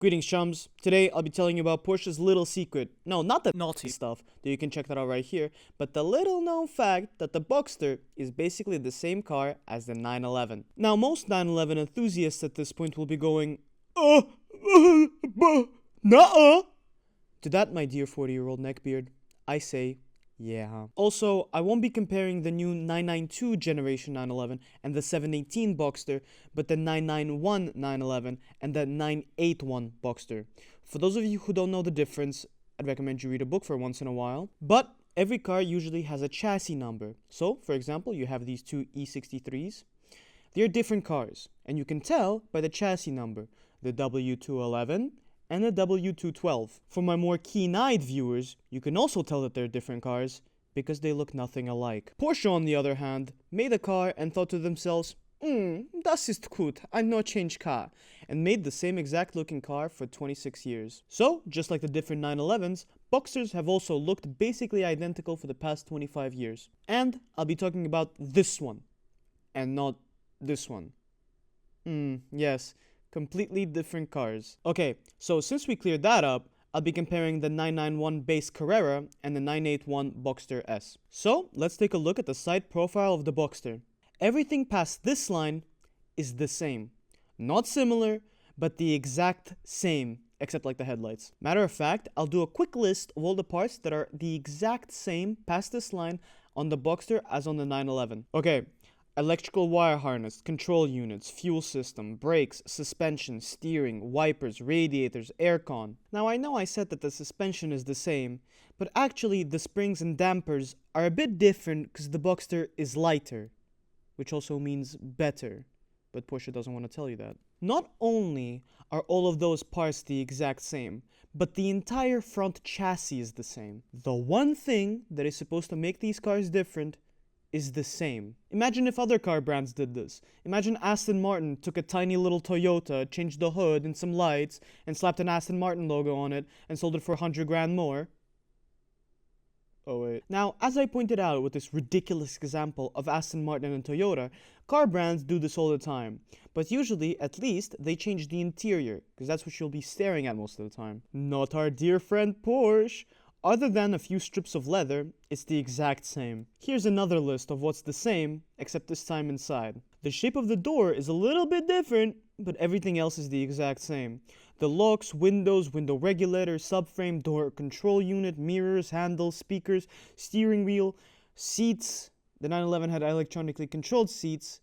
Greetings, chums. Today I'll be telling you about Porsche's little secret. No, not the Naughty stuff, though you can check that out right here, but the little known fact that the Boxster is basically the same car as the 911. Now, most 911 enthusiasts at this point will be going, nuh-uh. To that, my dear 40-year-old neckbeard, I say, yeah. Also, I won't be comparing the new 992 generation 911 and the 718 Boxster, but the 991 911 and the 981 Boxster. For those of you who don't know the difference, I'd recommend you read a book for once in a while. But every car usually has a chassis number. So, for example, you have these two E63s. They're different cars, and you can tell by the chassis number, the W211 and the W212. For my more keen-eyed viewers, you can also tell that they're different cars because they look nothing alike. Porsche, on the other hand, made a car and thought to themselves, das ist gut, ein no change car, and made the same exact looking car for 26 years. So, just like the different 911s, Boxsters have also looked basically identical for the past 25 years. And I'll be talking about this one, and not this one. Yes. Completely different cars. Okay, so since we cleared that up, I'll be comparing the 991 base Carrera and the 981 Boxster S. So, let's take a look at the side profile of the Boxster. Everything past this line is the same. Not similar, but the exact same, except like the headlights. Matter of fact, I'll do a quick list of all the parts that are the exact same past this line on the Boxster as on the 911. Okay. Electrical wire harness, control units, fuel system, brakes, suspension, steering, wipers, radiators, aircon. Now I know I said that the suspension is the same, but actually the springs and dampers are a bit different because the Boxster is lighter, which also means better, but Porsche doesn't want to tell you that. Not only are all of those parts the exact same, but the entire front chassis is the same. The one thing that is supposed to make these cars different is the same. Imagine if other car brands did this. Imagine Aston Martin took a tiny little Toyota, changed the hood and some lights, and slapped an Aston Martin logo on it, and sold it for 100 grand more. Oh wait. Now, as I pointed out with this ridiculous example of Aston Martin and Toyota, car brands do this all the time. But usually, at least, they change the interior, because that's what you'll be staring at most of the time. Not our dear friend Porsche. Other than a few strips of leather, it's the exact same. Here's another list of what's the same, except this time inside. The shape of the door is a little bit different, but everything else is the exact same. The locks, windows, window regulator, subframe, door control unit, mirrors, handles, speakers, steering wheel, seats. The 911 had electronically controlled seats.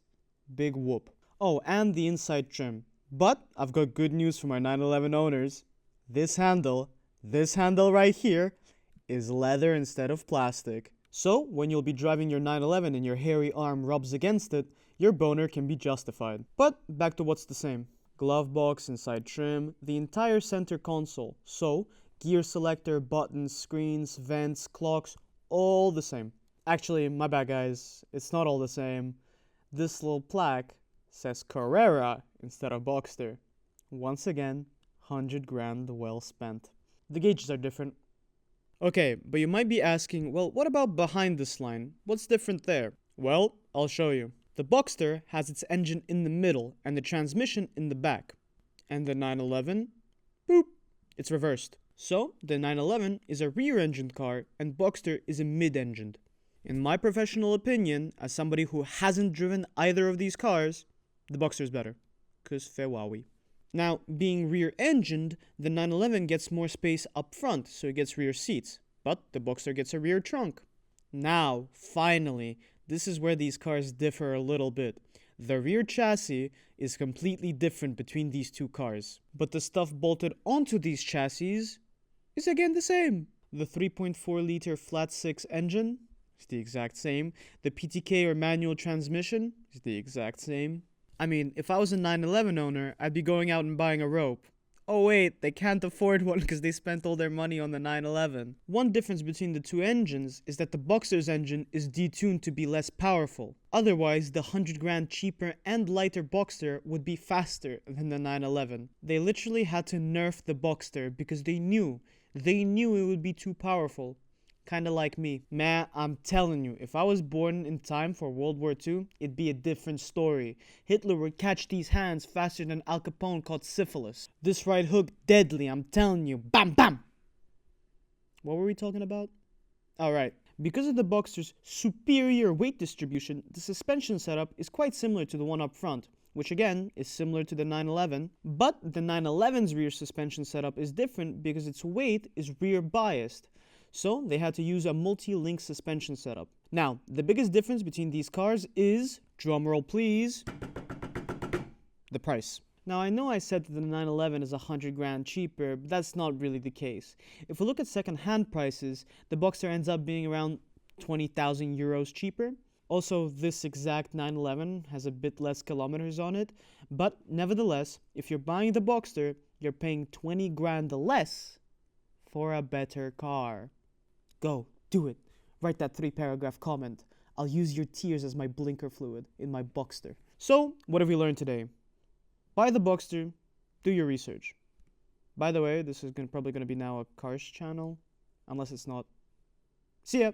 Big whoop. Oh, and the inside trim. But I've got good news for my 911 owners. This handle right here, is leather instead of plastic. So, when you'll be driving your 911 and your hairy arm rubs against it, your boner can be justified. But, back to what's the same. Glove box, inside trim, the entire center console. So, gear selector, buttons, screens, vents, clocks, all the same. Actually, my bad guys, it's not all the same. This little plaque says Carrera instead of Boxster. Once again, 100 grand well spent. The gauges are different. Okay, but you might be asking, well, what about behind this line? What's different there? Well, I'll show you. The Boxster has its engine in the middle and the transmission in the back. And the 911, boop, it's reversed. So, the 911 is a rear-engined car and Boxster is a mid-engined. In my professional opinion, as somebody who hasn't driven either of these cars, the Boxster is better. 'Cause fair wowie. Now, being rear-engined, the 911 gets more space up front, so it gets rear seats. But the Boxster gets a rear trunk. Now, finally, this is where these cars differ a little bit. The rear chassis is completely different between these two cars. But the stuff bolted onto these chassis is again the same. The 3.4-liter flat-six engine is the exact same. The PTK or manual transmission is the exact same. I mean, if I was a 911 owner, I'd be going out and buying a rope. Oh wait, they can't afford one because they spent all their money on the 911. One difference between the two engines is that the Boxster's engine is detuned to be less powerful. Otherwise, the 100 grand cheaper and lighter Boxster would be faster than the 911. They literally had to nerf the Boxster because they knew it would be too powerful. Kinda like me. Man, I'm telling you, if I was born in time for World War II, it'd be a different story. Hitler would catch these hands faster than Al Capone caught syphilis. This right hook, deadly, I'm telling you. Bam, bam! What were we talking about? Alright. Because of the Boxster's superior weight distribution, the suspension setup is quite similar to the one up front, which again is similar to the 911, but the 911's rear suspension setup is different because its weight is rear biased. So they had to use a multi-link suspension setup. Now, the biggest difference between these cars is, drumroll please, the price. Now, I know I said that the 911 is 100 grand cheaper, but that's not really the case. If we look at second-hand prices, the Boxster ends up being around 20,000 euros cheaper. Also, this exact 911 has a bit less kilometers on it, but nevertheless, if you're buying the Boxster, you're paying 20 grand less for a better car. Go, do it. Write that 3-paragraph comment. I'll use your tears as my blinker fluid in my Boxster. So, what have we learned today? Buy the Boxster, do your research. By the way, this is probably going to be now a cars channel, unless it's not. See ya!